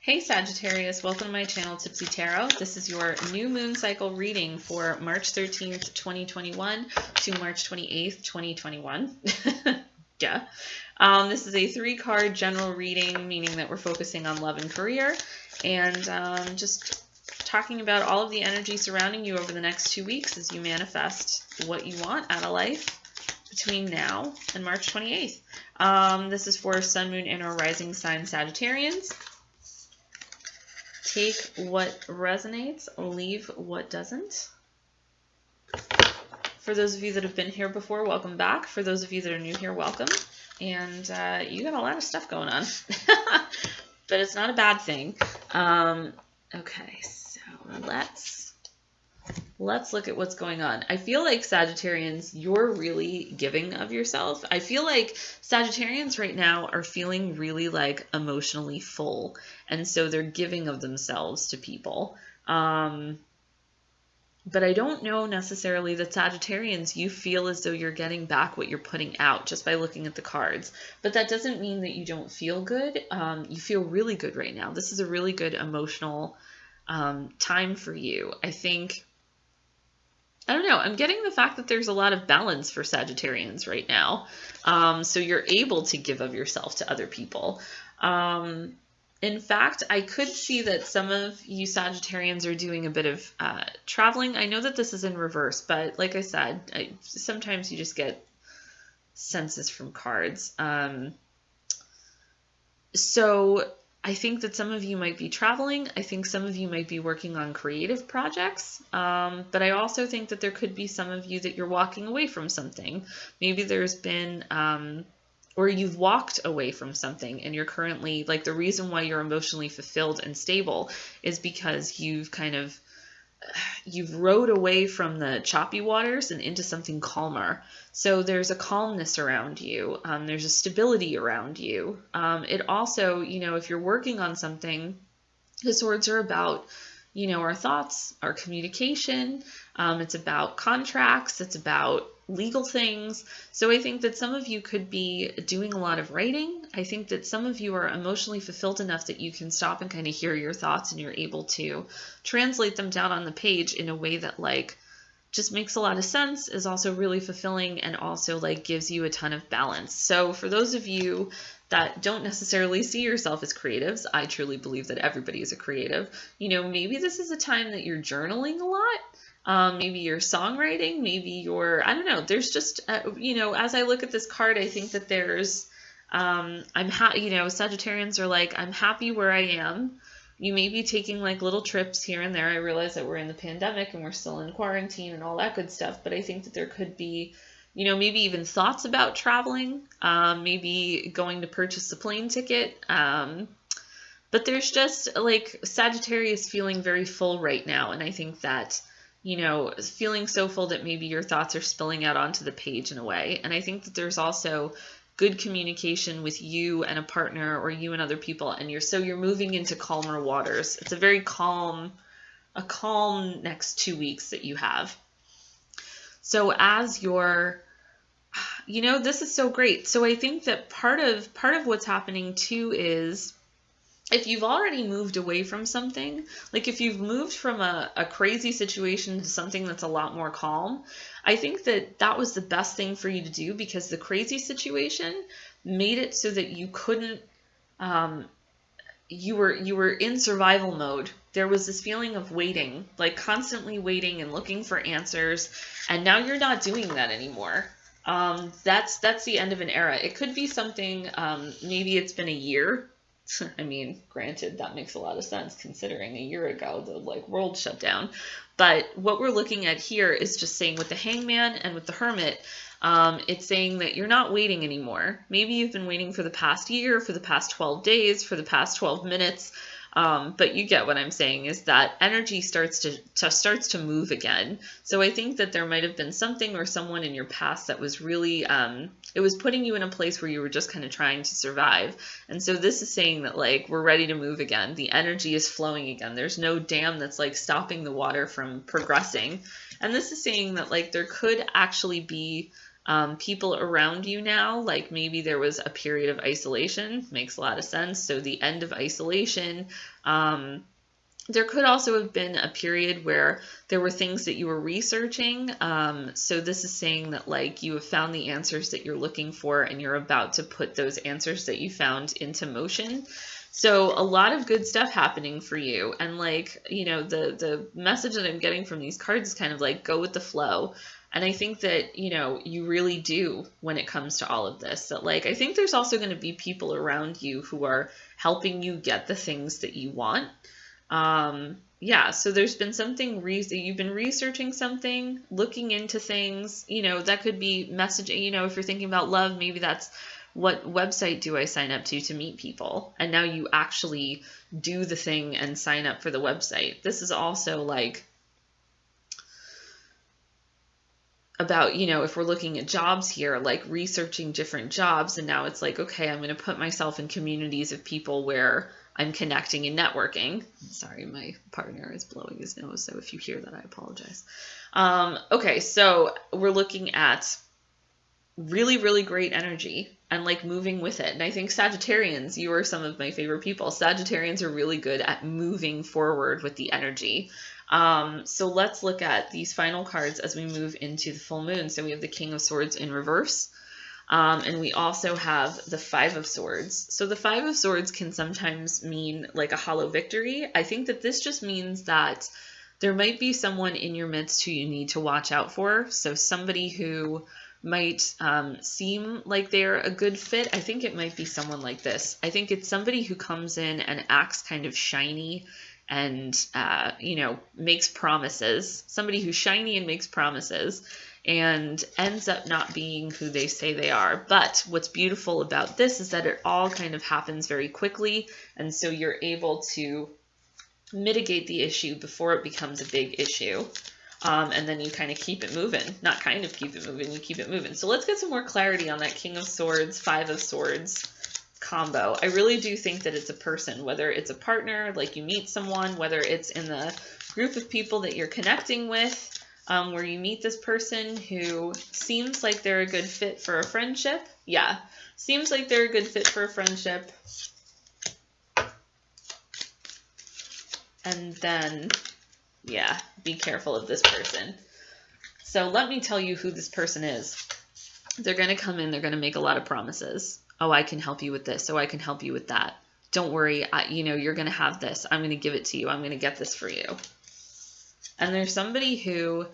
Hey Sagittarius, welcome to my channel Tipsy Tarot. This is your new moon cycle reading for March 13th, 2021 to March 28th, 2021. Yeah. This is a 3-card general reading, meaning that we're focusing on love and career, and just talking about all of the energy surrounding you over the next 2 weeks as you manifest what you want out of life between now and March 28th. This is for Sun, Moon, and or Rising sign Sagittarians. Take what resonates, leave what doesn't. For those of you that have been here before, welcome back. For those of you that are new here, welcome. And you got a lot of stuff going on, but it's not a bad thing. Okay, so let's look at what's going on. I feel like Sagittarians, you're really giving of yourself. I feel like Sagittarians right now are feeling really like emotionally full, and so they're giving of themselves to people. But I don't know necessarily that Sagittarians, you feel as though you're getting back what you're putting out just by looking at the cards. But that doesn't mean that you don't feel good. You feel really good right now. This is a really good emotional time for you. I don't know, I'm getting the fact that there's a lot of balance for Sagittarians right now. So you're able to give of yourself to other people. In fact, I could see that some of you Sagittarians are doing a bit of traveling. I know that this is in reverse, but like I said, sometimes you just get senses from cards. So I think that some of you might be traveling. I think some of you might be working on creative projects. But I also think that there could be some of you that you're walking away from something. Maybe there's been, or you've walked away from something and you're currently, like, the reason why you're emotionally fulfilled and stable is because you've rode away from the choppy waters and into something calmer. So there's a calmness around you. There's a stability around you. It also, if you're working on something, the swords are about, our thoughts, our communication. It's about contracts. It's about legal things. So I think that some of you could be doing a lot of writing. I think that some of you are emotionally fulfilled enough that you can stop and kind of hear your thoughts and you're able to translate them down on the page in a way that just makes a lot of sense, is also really fulfilling, and also gives you a ton of balance. So for those of you that don't necessarily see yourself as creatives, I truly believe that everybody is a creative. Maybe this is a time that you're journaling a lot. Maybe you're songwriting, maybe you're, I don't know, there's just, as I look at this card, I think that there's, Sagittarians are like, I'm happy where I am. You may be taking little trips here and there. I realize that we're in the pandemic and we're still in quarantine and all that good stuff, but I think that there could be, maybe even thoughts about traveling, maybe going to purchase a plane ticket. But there's just Sagittarius feeling very full right now. And I think that, feeling so full that maybe your thoughts are spilling out onto the page in a way. And I think that there's also good communication with you and a partner, or you and other people, and you're moving into calmer waters. It's a very calm next 2 weeks that you have. So as you're, this is so great. So I think that part of what's happening too is, if you've already moved away from something, if you've moved from a crazy situation to something that's a lot more calm, I think that was the best thing for you to do, because the crazy situation made it so that you couldn't, you were in survival mode. There was this feeling of waiting, constantly waiting and looking for answers. And now you're not doing that anymore. That's the end of an era. It could be something, maybe it's been a year. I mean, granted, that makes a lot of sense considering a year ago the world shut down. But what we're looking at here is just saying, with the Hangman and with the Hermit, it's saying that you're not waiting anymore. Maybe you've been waiting for the past year, for the past 12 days, for the past 12 minutes. But you get what I'm saying, is that energy starts to move again. So I think that there might have been something or someone in your past that was really, it was putting you in a place where you were just kind of trying to survive. And so this is saying that we're ready to move again. The energy is flowing again. There's no dam that's stopping the water from progressing. And this is saying that there could actually be People around you now, like maybe there was a period of isolation, makes a lot of sense. So the end of isolation, there could also have been a period where there were things that you were researching. So this is saying that like you have found the answers that you're looking for and you're about to put those answers that you found into motion. So a lot of good stuff happening for you. And like, you know, the message that I'm getting from these cards is kind of like go with the flow. And I think that, you know, you really do when it comes to all of this. That like, I think there's also going to be people around you who are helping you get the things that you want. Yeah, so there's been something you've been researching something, looking into things, you know, that could be messaging, you know, if you're thinking about love, maybe that's what website do I sign up to meet people? And now you actually do the thing and sign up for the website. This is also like about, you know, if we're looking at jobs here, like researching different jobs, and now it's like, okay, I'm going to put myself in communities of people where I'm connecting and networking. Sorry, my partner is blowing his nose, so if you hear that, I apologize. Okay, so we're looking at really, really great energy and like moving with it. And I think Sagittarians, you are some of my favorite people. Sagittarians are really good at moving forward with the energy. So let's look at these final cards as we move into the full moon. So we have the King of Swords in reverse. And we also have the Five of Swords. So the Five of Swords can sometimes mean like a hollow victory. I think that this just means that there might be someone in your midst who you need to watch out for. So somebody who might seem like they're a good fit. I think it might be someone like this. I think it's somebody who comes in and acts kind of shiny and, you know, makes promises. Somebody who's shiny and makes promises and ends up not being who they say they are. But what's beautiful about this is that it all kind of happens very quickly, and so you're able to mitigate the issue before it becomes a big issue. And then you kind of keep it moving. Not kind of keep it moving, you keep it moving. So let's get some more clarity on that King of Swords, Five of Swords combo. I really do think that it's a person, whether it's a partner, like you meet someone, whether it's in the group of people that you're connecting with, where you meet this person who seems like they're a good fit for a friendship. Yeah, seems like they're a good fit for a friendship. And then, yeah, be careful of this person. So let me tell you who this person is. They're going to come in, they're going to make a lot of promises. Oh, I can help you with this. Oh, I can help you with that. Don't worry, you know, you're going to have this. I'm going to give it to you. I'm going to get this for you. And there's somebody who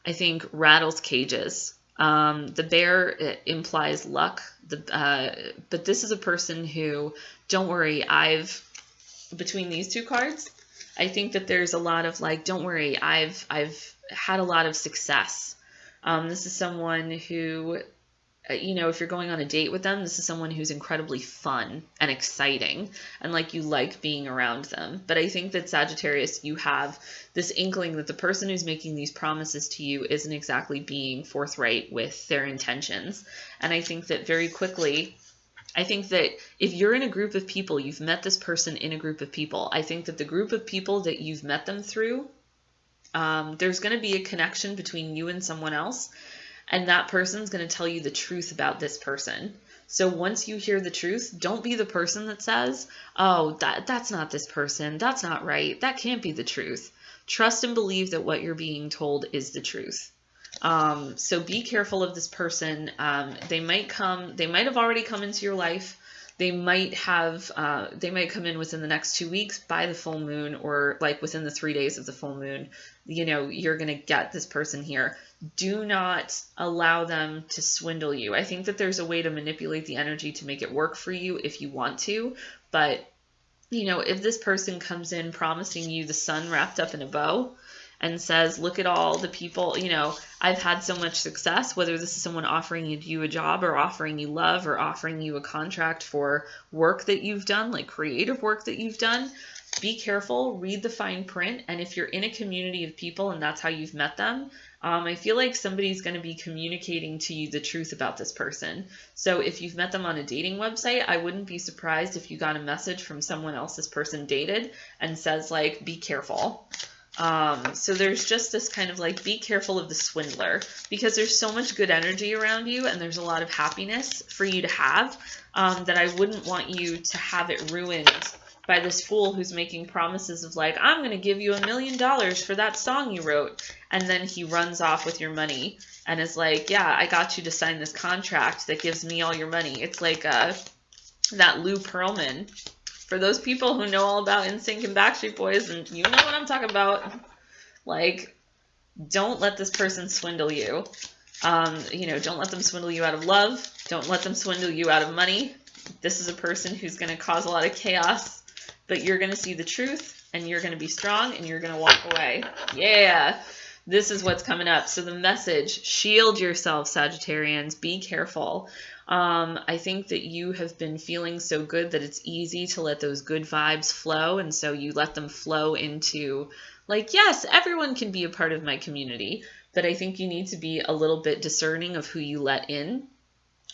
I think rattles cages. The bear implies luck, but this is a person who, don't worry, between these two cards, I think that there's a lot of like, don't worry, I've had a lot of success. This is someone who, you know, if you're going on a date with them, this is someone who's incredibly fun and exciting and like you like being around them. But I think that Sagittarius, you have this inkling that the person who's making these promises to you isn't exactly being forthright with their intentions. And I think that very quickly, I think that if you're in a group of people, you've met this person in a group of people, I think that the group of people that you've met them through, there's going to be a connection between you and someone else. And that person's going to tell you the truth about this person. So once you hear the truth, don't be the person that says, oh, that's not this person. That's not right. That can't be the truth. Trust and believe that what you're being told is the truth. So be careful of this person. They might have already come into your life. They might come in within the next 2 weeks by the full moon, or like within the 3 days of the full moon. You know, you're going to get this person here. Do not allow them to swindle you. I think that there's a way to manipulate the energy to make it work for you if you want to. But, you know, if this person comes in promising you the sun wrapped up in a bow and says, look at all the people, you know, I've had so much success, whether this is someone offering you a job or offering you love or offering you a contract for work that you've done, like creative work that you've done, be careful, read the fine print. And if you're in a community of people and that's how you've met them, I feel like somebody's going to be communicating to you the truth about this person. So if you've met them on a dating website, I wouldn't be surprised if you got a message from someone else this person dated and says like, be careful. So there's just this kind of like, be careful of the swindler, because there's so much good energy around you and there's a lot of happiness for you to have, that I wouldn't want you to have it ruined by this fool who's making promises of like, I'm going to give you $1 million for that song you wrote. And then he runs off with your money and is like, yeah, I got you to sign this contract that gives me all your money. It's like that Lou Pearlman. For those people who know all about NSYNC and Backstreet Boys, and you know what I'm talking about, like, don't let this person swindle you. Don't let them swindle you out of love. Don't let them swindle you out of money. This is a person who's going to cause a lot of chaos, but you're going to see the truth, and you're going to be strong, and you're going to walk away. Yeah, this is what's coming up. So the message, shield yourself, Sagittarians. Be careful. I think that you have been feeling so good that it's easy to let those good vibes flow, and so you let them flow into, like, yes, everyone can be a part of my community, but I think you need to be a little bit discerning of who you let in.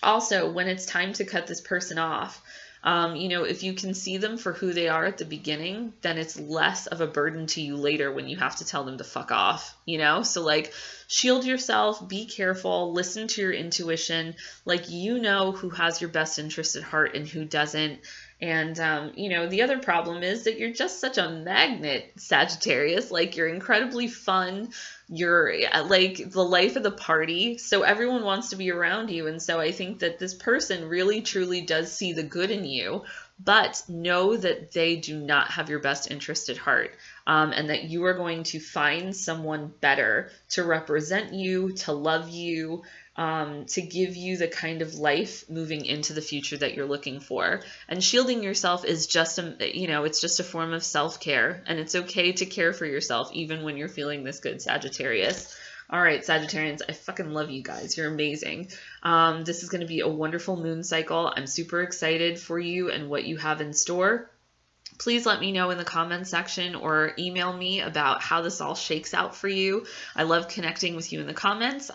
Also, when it's time to cut this person off, if you can see them for who they are at the beginning, then it's less of a burden to you later when you have to tell them to fuck off, So like, shield yourself, be careful, listen to your intuition, like, who has your best interest at heart and who doesn't. And, the other problem is that you're just such a magnet, Sagittarius. Like, you're incredibly fun. You're like the life of the party. So everyone wants to be around you. And so I think that this person really, truly does see the good in you, but know that they do not have your best interest at heart. And that you are going to find someone better to represent you, to love you, to give you the kind of life moving into the future that you're looking for. And shielding yourself is just it's just a form of self-care, and it's okay to care for yourself even when you're feeling this good, Sagittarius. All right, Sagittarians, I fucking love you guys. You're amazing. This is going to be a wonderful moon cycle. I'm super excited for you and what you have in store. Please let me know in the comments section or email me about how this all shakes out for you. I love connecting with you in the comments.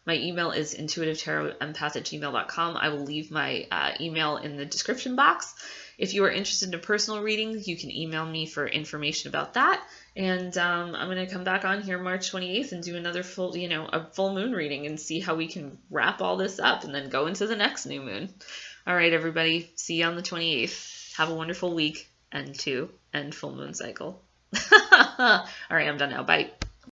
My email is intuitivetarotempath@gmail.com. I will leave my email in the description box. If you are interested in a personal reading, you can email me for information about that. And I'm going to come back on here March 28th and do another a full moon reading and see how we can wrap all this up and then go into the next new moon. All right, everybody. See you on the 28th. Have a wonderful week and full moon cycle. All right, I'm done now. Bye.